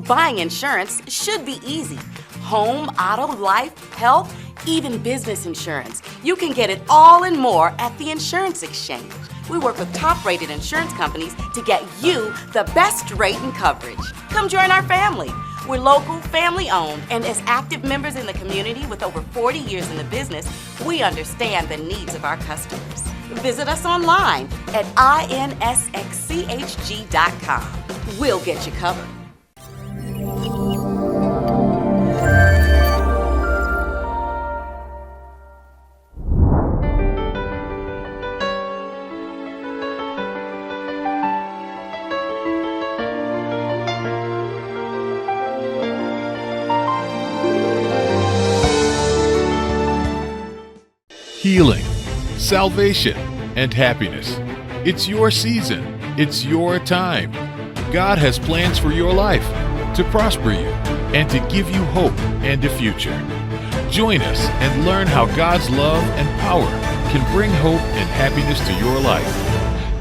Buying insurance should be easy. Home, auto, life, health, even business insurance. You can get it all and more at the Insurance Exchange. We work with top-rated insurance companies to get you the best rate and coverage. Come join our family. We're local, family-owned, and as active members in the community with over 40 years in the business, we understand the needs of our customers. Visit us online at insxchg.com. We'll get you covered. Healing, salvation, and happiness. It's your season. It's your time. God has plans for your life to prosper you and to give you hope and a future. Join us and learn how God's love and power can bring hope and happiness to your life.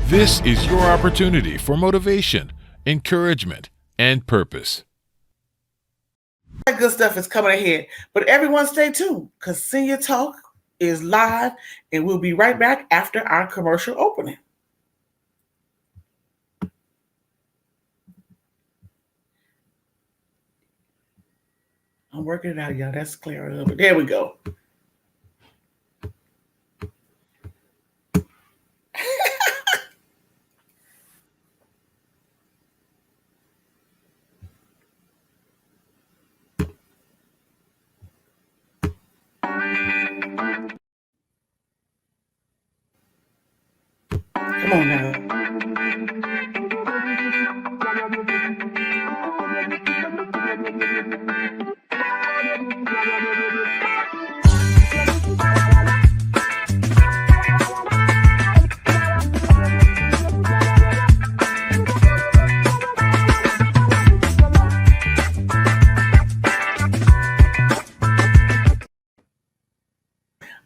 This is your opportunity for motivation, encouragement, and purpose. That good stuff is coming ahead. But everyone stay tuned because Senior Talk is live and we'll be right back after our commercial opening. I'm working it out, y'all. That's clear a little bit. There we go. Come on now.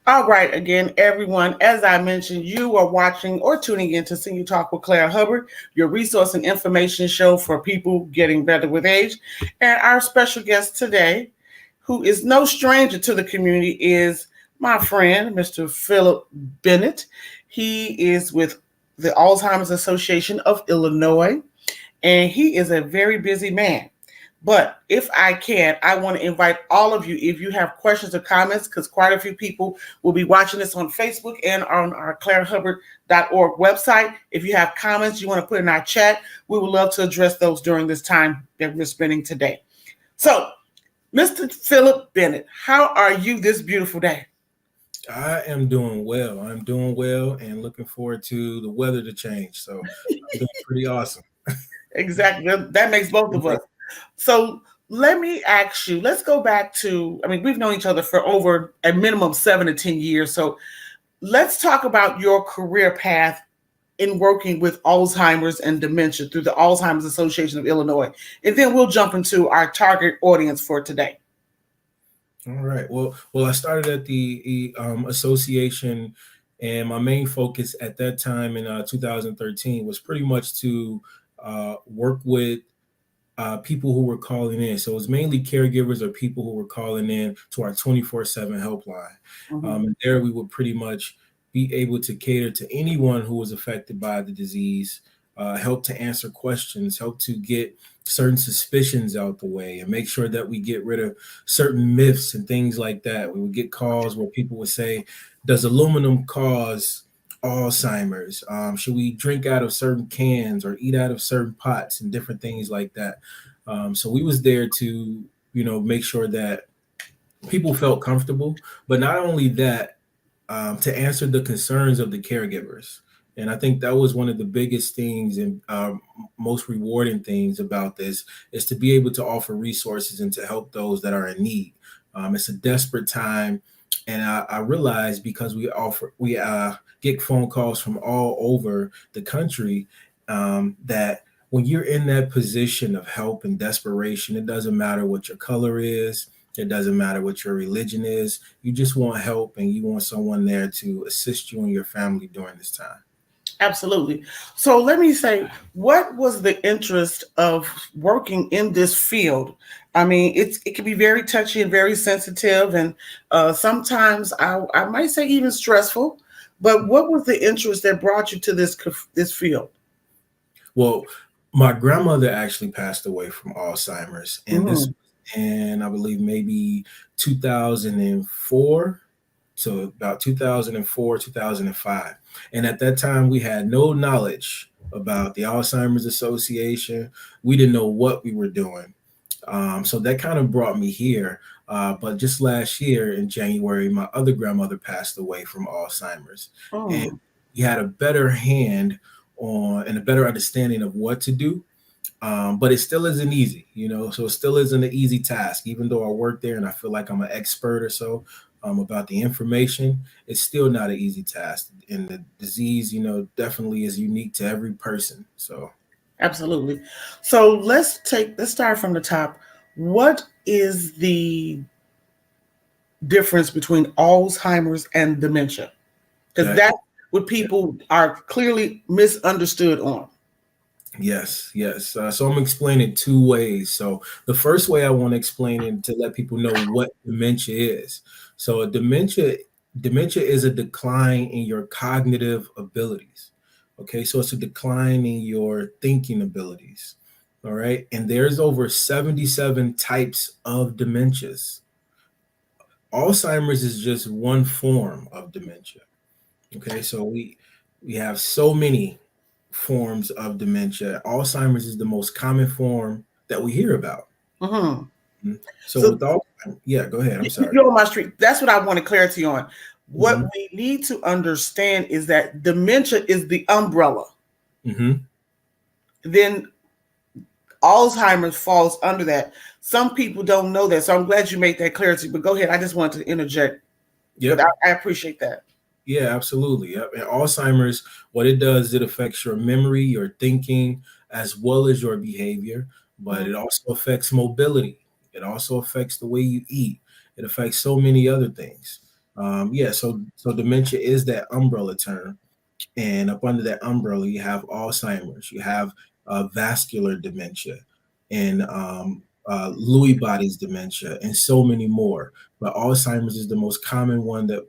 All right, again, everyone, as I mentioned, you are watching or tuning in to Senior Talk with Claire Hubbard, your resource and information show for people getting better with age. And our special guest today, who is no stranger to the community, is my friend, Mr. Philip Bennett. He is with the Alzheimer's Association of Illinois, and he is a very busy man. But if I can, I want to invite all of you, if you have questions or comments, because quite a few people will be watching this on Facebook and on our clairehubbard.org website. If you have comments you want to put in our chat, we would love to address those during this time that we're spending today. So, Mr. Philip Bennett, how are you this beautiful day? I am doing well. I'm doing well and looking forward to the weather to change. So, I'm doing pretty awesome. Exactly. That makes both of us. So let me ask you, let's go back to, we've known each other for over a minimum 7 to 10 years. So let's talk about your career path in working with Alzheimer's and dementia through the Alzheimer's Association of Illinois. And then we'll jump into our target audience for today. All right. Well, I started at the association, and my main focus at that time in 2013 was pretty much to work with people who were calling in. So it was mainly caregivers or people who were calling in to our 24/7 helpline. Mm-hmm. And there we would pretty much be able to cater to anyone who was affected by the disease, help to answer questions, help to get certain suspicions out the way, and make sure that we get rid of certain myths and things like that. We would get calls where people would say, does aluminum cause Alzheimer's? Should we drink out of certain cans or eat out of certain pots and different things like that? So we was there to, make sure that people felt comfortable, but not only that, to answer the concerns of the caregivers. And I think that was one of the biggest things and most rewarding things about this is to be able to offer resources and to help those that are in need. It's a desperate time. And I realized because we get phone calls from all over the country that when you're in that position of help and desperation, it doesn't matter what your color is. It doesn't matter what your religion is. You just want help and you want someone there to assist you and your family during this time. Absolutely. So let me say, what was the interest of working in this field? I mean, it can be very touchy and very sensitive, and sometimes I might say even stressful. But what was the interest that brought you to this field? Well, my grandmother actually passed away from Alzheimer's, and this Mhm. was in, I believe, maybe 2004 to about 2004, 2005. And at that time, we had no knowledge about the Alzheimer's Association. We didn't know what we were doing. So that kind of brought me here. But just last year in January, my other grandmother passed away from Alzheimer's. And Oh, we had a better hand on and a better understanding of what to do. But it still isn't easy, so it still isn't an easy task. Even though I work there and I feel like I'm an expert or so about the information, it's still not an easy task. And the disease, definitely is unique to every person. So, absolutely. So let's start from the top. What is the difference between Alzheimer's and dementia? Because that, that's what people are clearly misunderstood on. yes, yes. So I'm explaining two ways. So the first way I want to explain it to let people know what dementia is. So dementia is a decline in your cognitive abilities. Okay, so it's a decline in your thinking abilities. All right, and there's over 77 types of dementias. Alzheimer's is just one form of dementia. Okay, so we have so many forms of dementia. Alzheimer's is the most common form that we hear about. Mhm. Mhm. So So with all, yeah, go ahead. I'm sorry. you're on my street. That's what I wanted clarity on. What Hmm. we need to understand is that dementia is the umbrella. Hmm. Then Alzheimer's falls under that. Some people don't know that. So I'm glad you made that clarity. But go ahead. I just wanted to interject. But Yep. I appreciate that. Yeah, absolutely. Yep. And Alzheimer's, what it does, it affects your memory, your thinking, as well as your behavior, but Mhm. it also affects mobility. It also affects the way you eat. It affects so many other things. Yeah, so dementia is that umbrella term, and up under that umbrella, you have Alzheimer's, you have vascular dementia, and Lewy body's dementia, and so many more. But Alzheimer's is the most common one that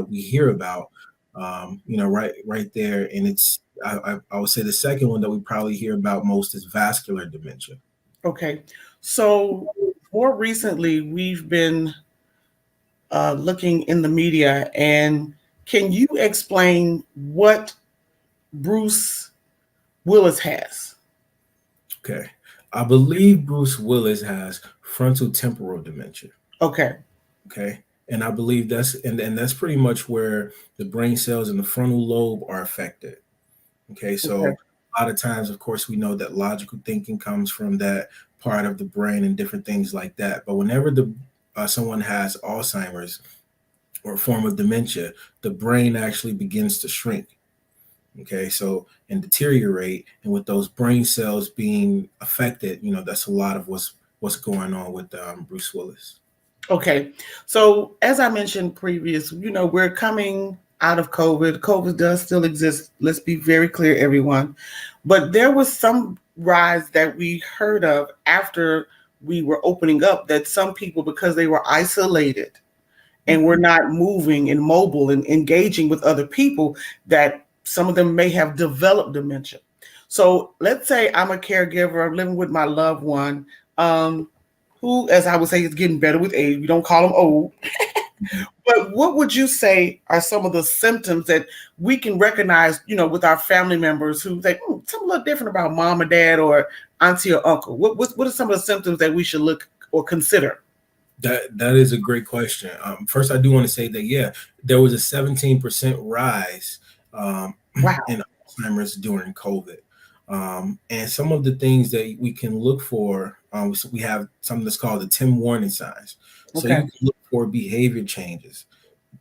we hear about. Right there, and I would say the second one that we probably hear about most is vascular dementia. Okay. So more recently, we've been looking in the media, and can you explain what Bruce Willis has? Okay, I believe Bruce Willis has frontal temporal dementia. Okay. Okay. And I believe and that's pretty much where the brain cells in the frontal lobe are affected. Okay. Okay. So a lot of times, of course, we know that logical thinking comes from that part of the brain and different things like that. But whenever someone has Alzheimer's or a form of dementia, the brain actually begins to shrink. Okay. So and deteriorate. And with those brain cells being affected, that's a lot of what's going on with Bruce Willis. Okay. So as I mentioned previous, we're coming out of COVID. COVID does still exist. Let's be very clear, everyone. But there was some rise that we heard of after we were opening up that some people, because they were isolated and were not moving and mobile and engaging with other people, that some of them may have developed dementia. So let's say I'm a caregiver, I'm living with my loved one. Who, as I would say, is getting better with age. We don't call them old. But what would you say are some of the symptoms that we can recognize, with our family members who say, something look different about mom or dad or auntie or uncle? What are some of the symptoms that we should look or consider? That is a great question. First, I do want to say that there was a 17% rise Wow. in Alzheimer's during COVID, and some of the things that we can look for. So we have something that's called the 10 warning signs. So Okay. you can look for behavior changes.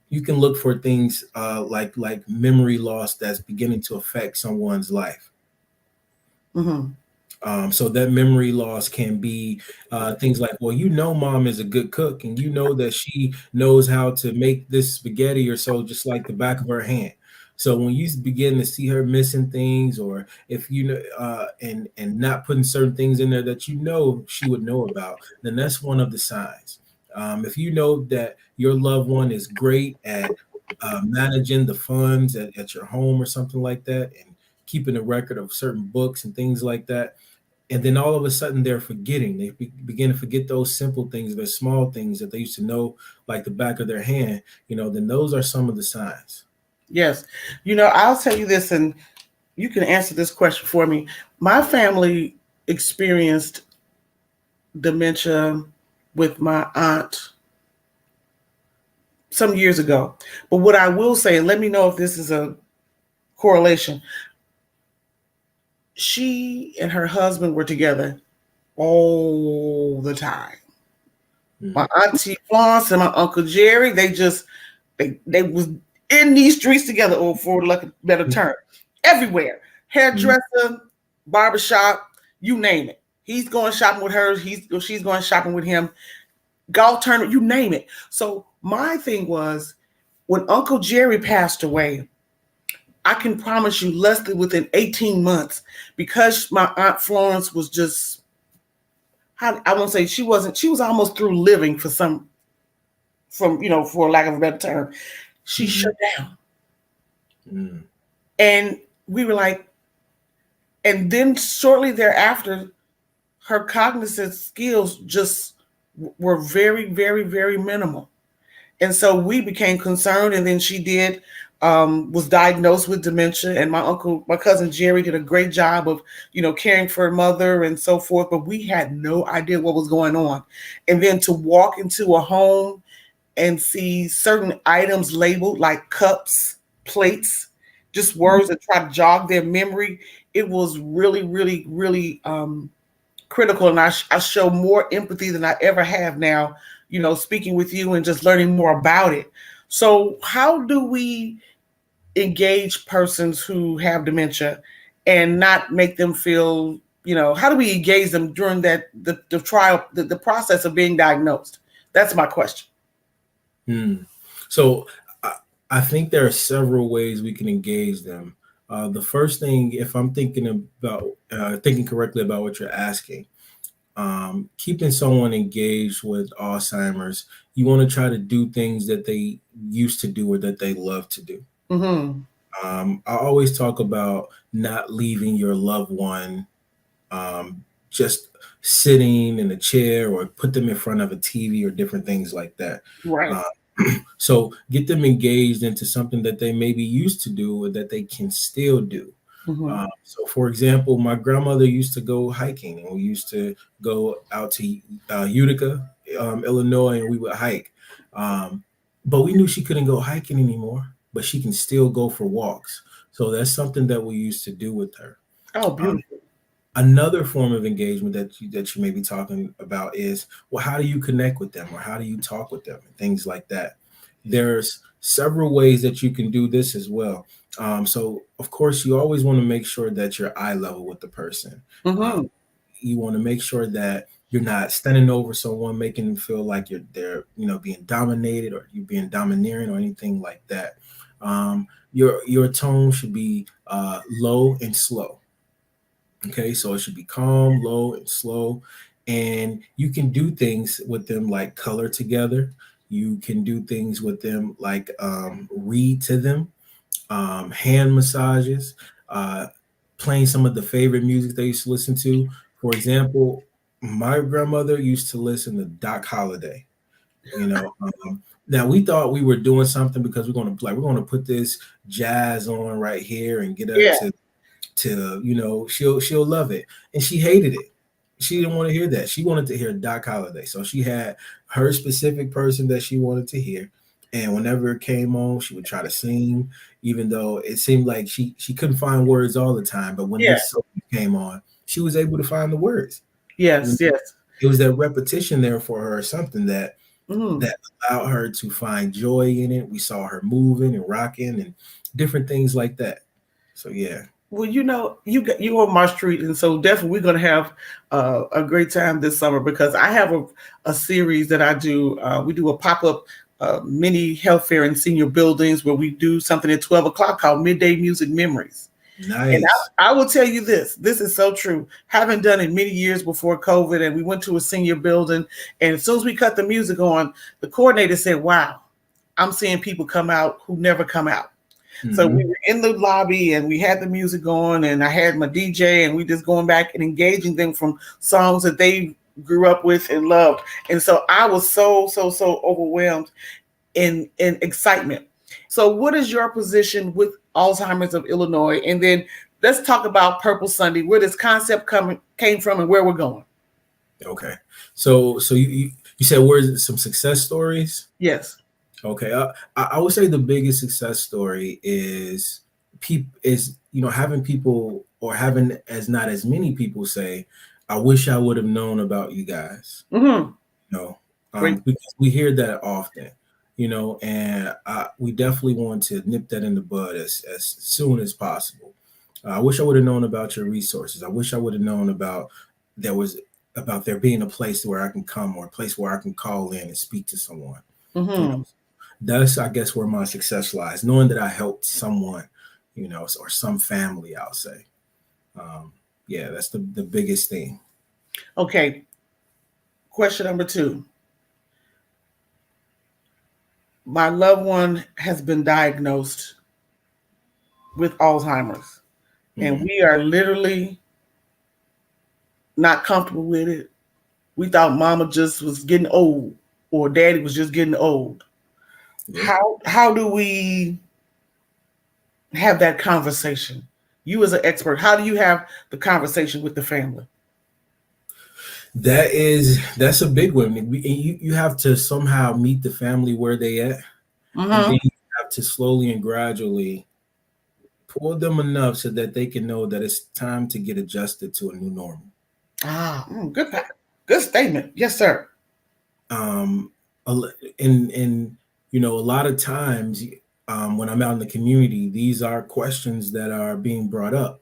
You can look for things like memory loss that's beginning to affect someone's life. Hmm. So that memory loss can be things like, well, mom is a good cook, and that she knows how to make this spaghetti or so just like the back of her hand. So when you begin to see her missing things, or if you know, and not putting certain things in there that you know she would know about, then that's one of the signs. If you know that your loved one is great at managing the funds at your home or something like that, and keeping a record of certain books and things like that, and then all of a sudden they're forgetting, they begin to forget those simple things, the small things that they used to know like the back of their hand, then those are some of the signs. Yes. I'll tell you this, and you can answer this question for me. My family experienced dementia with my aunt some years ago. But what I will say, and let me know if this is a correlation, she and her husband were together all the time. Mm-hmm. My auntie Florence and my uncle Jerry, they was in these streets together, or for like a better term, everywhere. Hairdresser, barbershop, you name it. He's going shopping with her. She's going shopping with him. Golf tournament, you name it. So my thing was, when Uncle Jerry passed away, I can promise you less than within 18 months, because my Aunt Florence was just, I won't say she was almost through living for lack of a better term. She shut down. And we were like, and then shortly thereafter, her cognitive skills just were very, very, very minimal. And so we became concerned, and then she was diagnosed with dementia, and my cousin Jerry did a great job of, caring for her mother and so forth, but we had no idea what was going on. And then to walk into a home and see certain items labeled like cups, plates, just words that try to jog their memory, it was really, really, really critical. And I show more empathy than I ever have now, speaking with you and just learning more about it. So how do we engage persons who have dementia and not make them feel, how do we engage them during the trial, the process of being diagnosed? That's my question. So I think there are several ways we can engage them. The first thing, if I'm thinking correctly about what you're asking, keeping someone engaged with Alzheimer's, you want to try to do things that they used to do or that they love to do. I always talk about not leaving your loved one just sitting in a chair, or put them in front of a TV or different things like that. Right. So get them engaged into something that they maybe used to do or that they can still do. So for example, my grandmother used to go hiking, and we used to go out to Utica, Illinois, and we would hike. But we knew she couldn't go hiking anymore, but she can still go for walks. So that's something that we used to do with her. Oh, beautiful. Another form of engagement that you may be talking about is, well, how do you connect with them, or how do you talk with them, and things like that. There's several ways that you can do this as well. So of course, you always want to make sure that you're eye level with the person. You want to make sure that you're not standing over someone, making them feel like they're being dominated, or you're being domineering, or anything like that. Your tone should be low and slow. Okay, so it should be calm, low, and slow. And you can do things with them like color together. You can do things with them like read to them, hand massages, playing some of the favorite music they used to listen to. For example, my grandmother used to listen to Doc Holliday. Now we thought we were doing something because we're going to put this jazz on right here and get up to she'll love it. And she hated it. She didn't want to hear that. She wanted to hear Doc Holliday. So she had her specific person that she wanted to hear. And whenever it came on, she would try to sing, even though it seemed like she couldn't find words all the time. But when this song came on, she was able to find the words. Yes. It was that repetition there for her, something that allowed her to find joy in it. We saw her moving and rocking and different things like that. So, yeah. Well, you on my street, and so definitely we're going to have a great time this summer, because I have a series that I do. We do a pop-up many health fair and senior buildings where we do something at 12 o'clock called Midday Music Memories. Nice. And I will tell you this is so true. Having done it many years before COVID, and we went to a senior building, and as soon as we cut the music on, the coordinator said, wow, I'm seeing people come out who never come out. Mm-hmm. So we were in the lobby and we had the music on, and I had my DJ, and we just going back and engaging them from songs that they grew up with and loved. And so I was so overwhelmed in excitement. So what is your position with Alzheimer's of Illinois? And then let's talk about Purple Sunday, where this concept came from and where we're going. Okay. So you said where's some success stories? Yes. Okay. I would say the biggest success story is having people, or having not as many people say, I wish I would have known about you guys. Mm-hmm. Because we hear that often. And we definitely want to nip that in the bud as soon as possible. I wish I would have known about your resources. I wish I would have known about there being a place where I can come, or a place where I can call in and speak to someone. Mm-hmm. That's, I guess, where my success lies, knowing that I helped someone, or some family, I'll say. That's the biggest thing. Okay. Question number 2. My loved one has been diagnosed with Alzheimer's, and we are literally not comfortable with it. We thought mama just was getting old, or daddy was just getting old. Yeah. How do we have that conversation? You as an expert, how do you have the conversation with the family? That's a big one. You have to somehow meet the family where they at. Mm-hmm. And then you have to slowly and gradually pull them enough so that they can know that it's time to get adjusted to a new normal. Good statement. Yes, sir. And a lot of times when I'm out in the community, these are questions that are being brought up.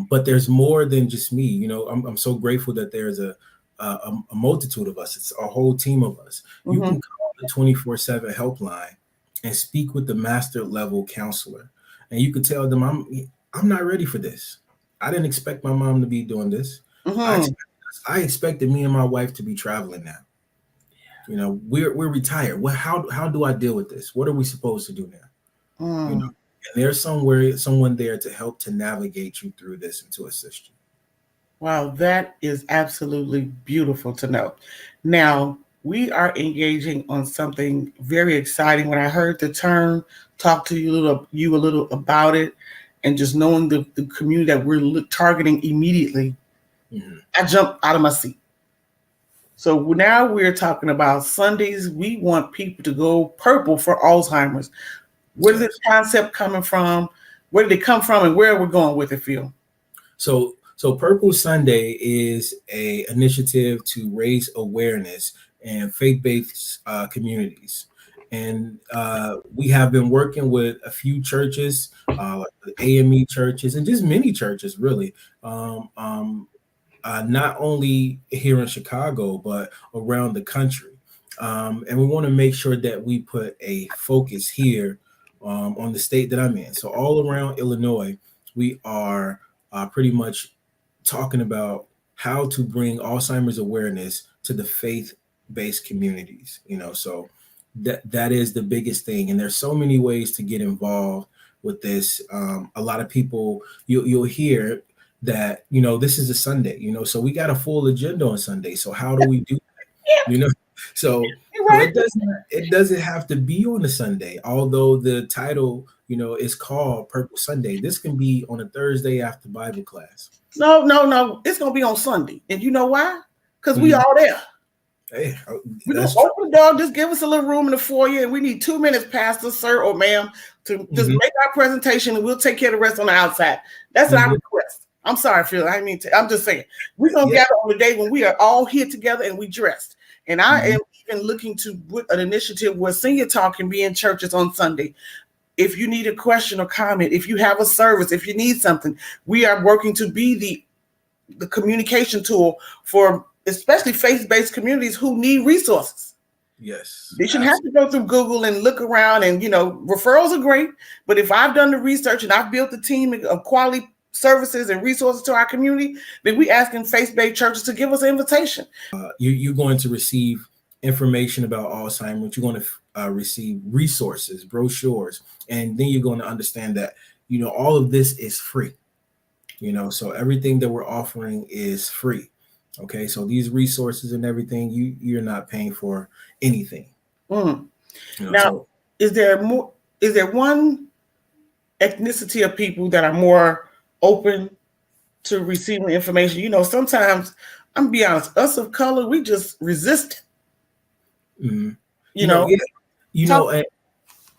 But there's more than just me. I'm so grateful that there's a multitude of us. It's a whole team of us. Mm-hmm. You can call the 24/7 helpline and speak with the master level counselor, and you can tell them, I'm not ready for this. I didn't expect my mom to be doing this. Mm-hmm. I expected me and my wife to be traveling now. We're retired. How do I deal with this? What are we supposed to do now? And there's someone there to help to navigate you through this and to assist you. Wow, that is absolutely beautiful to know. Now, we are engaging on something very exciting. When I heard the term, talk to you a little about it, and just knowing the community that we're targeting immediately, mm-hmm. I jumped out of my seat. So now we're talking about Sundays. We want people to go purple for Alzheimer's. Where is this concept coming from? Where did it come from, and where are we going with it, Phil? So Purple Sunday is an initiative to raise awareness in faith-based communities. And we have been working with a few churches, like the AME churches, and just many churches, really. Not only here in Chicago, but around the country. And we want to make sure that we put a focus here on the state that I'm in. So all around Illinois, we are pretty much talking about how to bring Alzheimer's awareness to the faith-based communities. So that is the biggest thing. And there's so many ways to get involved with this. A lot of people, you'll hear that, this is a Sunday, so we got a full agenda on Sunday. So how do we do that? So right. It doesn't have to be on a Sunday, although the title, is called Purple Sunday. This can be on a Thursday after Bible class. No. It's going to be on Sunday. And you know why? Because we all there. Hey, we're going to open the door, just give us a little room in the foyer, and we need 2 minutes, pastor, sir, or ma'am, to just make our presentation, and we'll take care of the rest on the outside. That's our request. I'm sorry, Phil. I mean, I'm just saying. We're going to gather on the day when we are all here together and we dressed. And I am even looking to put an initiative where Senior Talk can be in churches on Sunday. If you need a question or comment, if you have a service, if you need something, we are working to be the communication tool for especially faith-based communities who need resources. Yes, They shouldn't have to go through Google and look around. And, referrals are great. But if I've done the research and I've built a team of quality services and resources to our community, then we asking faith-based churches to give us an invitation. You're going to receive information about Alzheimer's. You're going to receive resources, brochures, and then you're going to understand that, all of this is free. So everything that we're offering is free. Okay, so these resources and everything, you're not paying for anything. Now, is there one ethnicity of people that are more open to receiving information? Sometimes, I'm gonna be honest, us of color, we just resist it. Mm-hmm.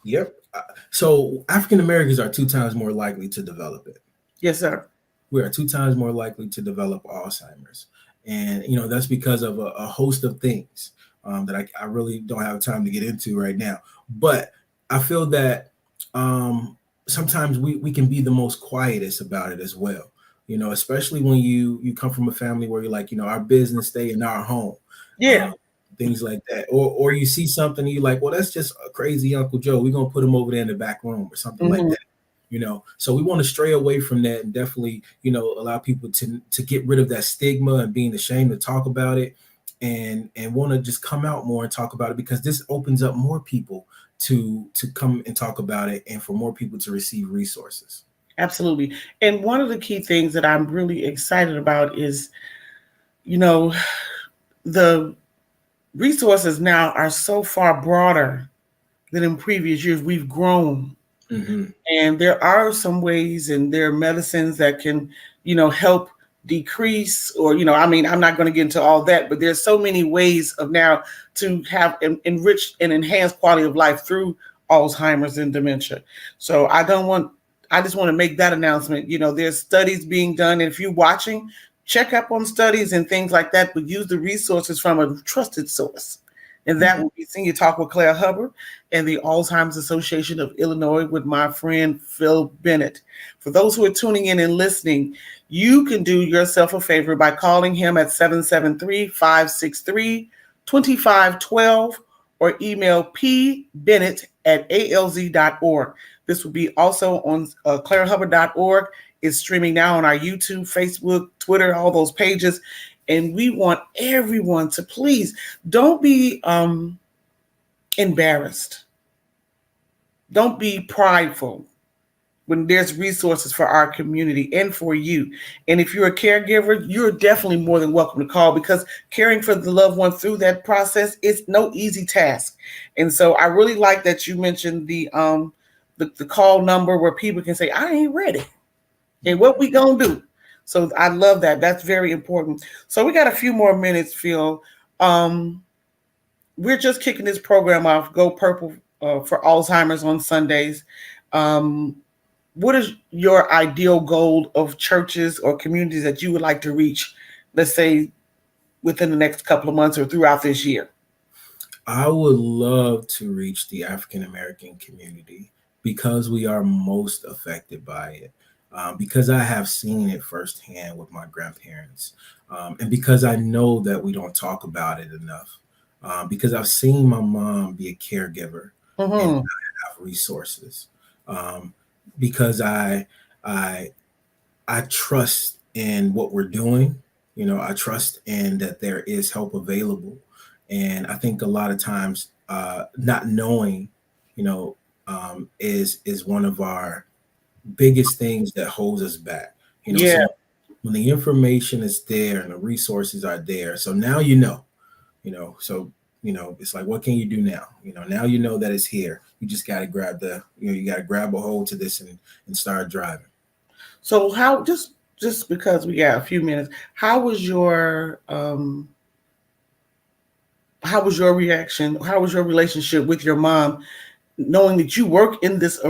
Yep. So African Americans are 2 times more likely to develop it. Yes, sir. We are 2 times more likely to develop Alzheimer's. And, that's because of a host of things that I really don't have time to get into right now. But I feel that sometimes we can be the most quietest about it as well, especially when you come from a family where you're like, our business stay in our home. Yeah. Things like that. Or you see something and you're like, well, that's just a crazy Uncle Joe. We're going to put him over there in the back room or something like that. So we want to stray away from that and definitely, allow people to get rid of that stigma and being ashamed to talk about it and want to just come out more and talk about it, because this opens up more people to come and talk about it and for more people to receive resources. Absolutely. And one of the key things that I'm really excited about is, the resources now are so far broader than in previous years. We've grown. Mm-hmm. And there are some ways and there are medicines that can, help decrease or, I'm not going to get into all that, but there's so many ways of now to have enriched and enhanced quality of life through Alzheimer's and dementia. So I just want to make that announcement. There's studies being done. And if you're watching, check up on studies and things like that, but use the resources from a trusted source. And that will be Senior Talk with Claire Hubbard and the Alzheimer's Association of Illinois with my friend Phil Bennett. For those who are tuning in and listening, you can do yourself a favor by calling him at 773-563-2512 or email pbennett@alz.org. This will be also on clairehubbard.org. It's streaming now on our YouTube, Facebook, Twitter, all those pages. And we want everyone to please don't be embarrassed. Don't be prideful when there's resources for our community and for you. And if you're a caregiver, you're definitely more than welcome to call, because caring for the loved one through that process is no easy task. And so I really like that you mentioned the call number where people can say, I ain't ready. And what we gonna do? So I love that. That's very important. So we got a few more minutes, Phil. We're just kicking this program off, Go Purple for Alzheimer's on Sundays. What is your ideal goal of churches or communities that you would like to reach, let's say, within the next couple of months or throughout this year? I would love to reach the African American community because we are most affected by it. Because I have seen it firsthand with my grandparents, and because I know that we don't talk about it enough, because I've seen my mom be a caregiver and not have resources, because I trust in what we're doing. I trust in that there is help available, and I think a lot of times not knowing, is one of our biggest things that holds us back. So when the information is there and the resources are there, so now it's like, what can you do now? Now that it's here. You just got to grab you got to grab a hold to this and start driving. So how, just because we got a few minutes, how was your reaction? How was your relationship with your mom, knowing that you work in this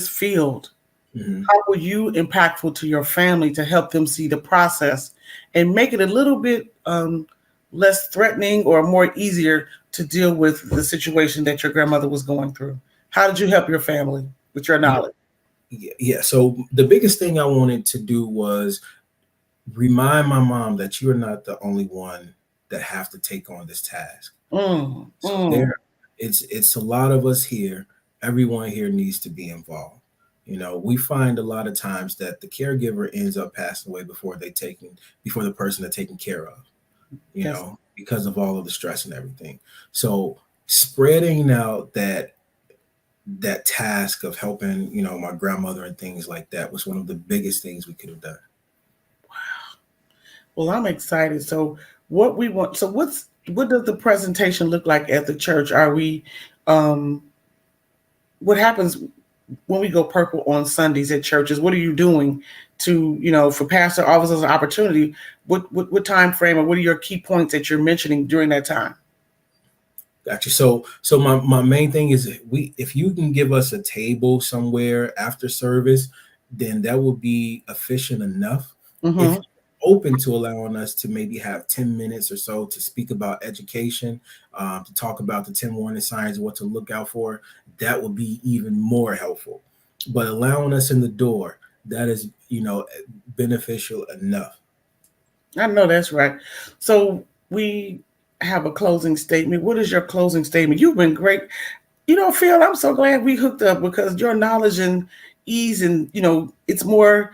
field? Mm-hmm. How were you impactful to your family to help them see the process and make it a little bit less threatening or more easier to deal with the situation that your grandmother was going through? How did you help your family with your knowledge? Yeah. So the biggest thing I wanted to do was remind my mom that you're not the only one that have to take on this task. Mm, So mm. it's a lot of us here. Everyone here needs to be involved. We find a lot of times that the caregiver ends up passing away before the person they're taking care of, Yes. because of all of the stress and everything. So spreading out that task of helping, my grandmother and things like that was one of the biggest things we could have done. Well, I'm excited. So what does the presentation look like at the church? Are we, what happens when we go purple on Sundays at churches? What are you doing to, for pastor officers an opportunity? What time frame, or what are your key points that you're mentioning during that time? Gotcha. So my main thing is if you can give us a table somewhere after service, then that will be efficient enough. Mm-hmm. If you're open to allowing us to maybe have 10 minutes or so to speak about education, to talk about the 10 warning signs, what to look out for, that would be even more helpful. But allowing us in the door, that is, beneficial enough. I know that's right. So we have a closing statement. What is your closing statement? You've been great. Phil, I'm so glad we hooked up, because your knowledge and ease and, it's more,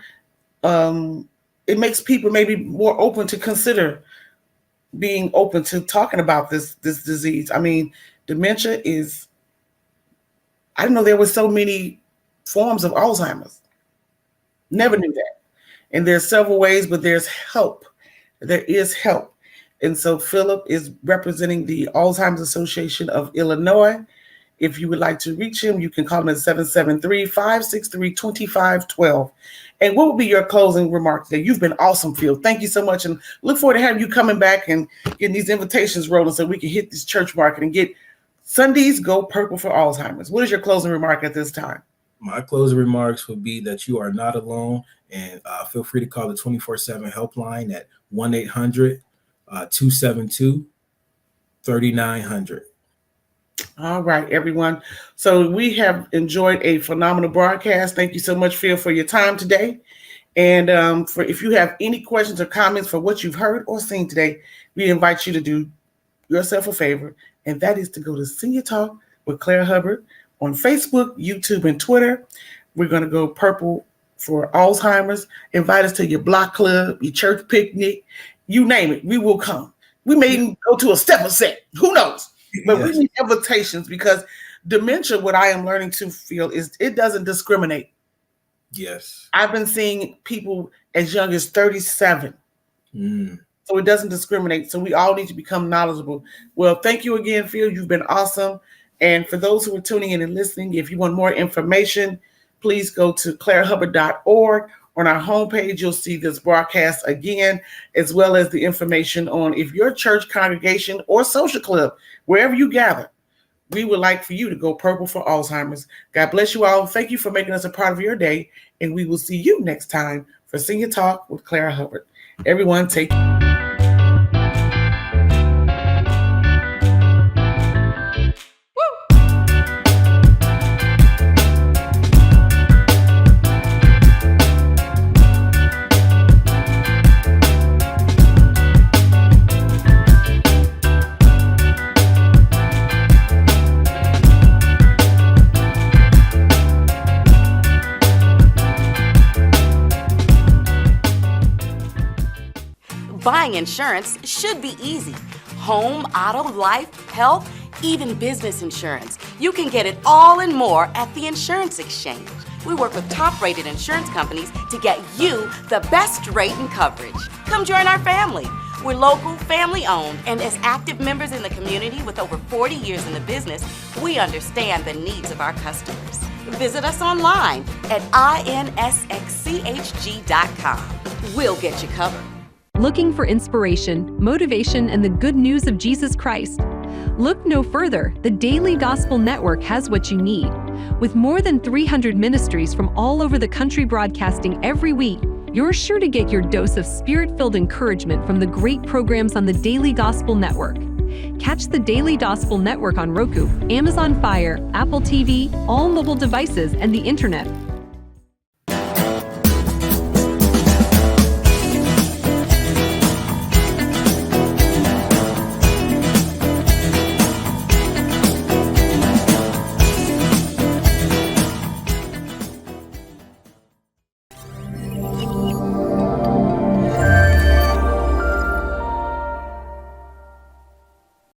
it makes people maybe more open to consider being open to talking about this disease. I mean, dementia is, I didn't know there were so many forms of Alzheimer's. Never knew that. And there's several ways, but there's help. There is help. And so Philip is representing the Alzheimer's Association of Illinois. If you would like to reach him, you can call him at 773-563-2512. And what will be your closing remarks today? You've been awesome, Phil. Thank you so much. And look forward to having you coming back and getting these invitations rolling so we can hit this church market and get Sundays Go Purple for Alzheimer's. What is your closing remark at this time? My closing remarks would be that you are not alone, and feel free to call the 24/7 helpline at 1-800-272-3900. All right, everyone. So we have enjoyed a phenomenal broadcast. Thank you so much, Phil, for your time today. And if you have any questions or comments for what you've heard or seen today, we invite you to do yourself a favor, and that is to go to Senior Talk with Claire Hubbard on Facebook, YouTube, and Twitter. We're going to go purple for Alzheimer's. Invite us to your block club, your church picnic, you name it. We will come. We may even go to a stepper set. Who knows? But we need invitations, because dementia, what I am learning to feel, is it doesn't discriminate. Yes. I've been seeing people as young as 37. So it doesn't discriminate. So we all need to become knowledgeable. Well, thank you again, Phil. You've been awesome. And for those who are tuning in and listening, if you want more information, please go to clairehubbard.org. On our homepage, you'll see this broadcast again, as well as the information on if your church congregation or social club, wherever you gather, we would like for you to go purple for Alzheimer's. God bless you all. Thank you for making us a part of your day. And we will see you next time for Senior Talk with Claire Hubbard. Everyone, take care. Buying insurance should be easy. Home, auto, life, health, even business insurance. You can get it all and more at the Insurance Exchange. We work with top-rated insurance companies to get you the best rate and coverage. Come join our family. We're local, family-owned, and as active members in the community with over 40 years in the business, we understand the needs of our customers. Visit us online at insxchg.com. We'll get you covered. Looking for inspiration, motivation, and the good news of Jesus Christ? Look no further. The Daily Gospel Network has what you need. With more than 300 ministries from all over the country broadcasting every week, you're sure to get your dose of spirit-filled encouragement from the great programs on the Daily Gospel Network. Catch the Daily Gospel Network on Roku, Amazon Fire, Apple TV, all mobile devices, and the internet.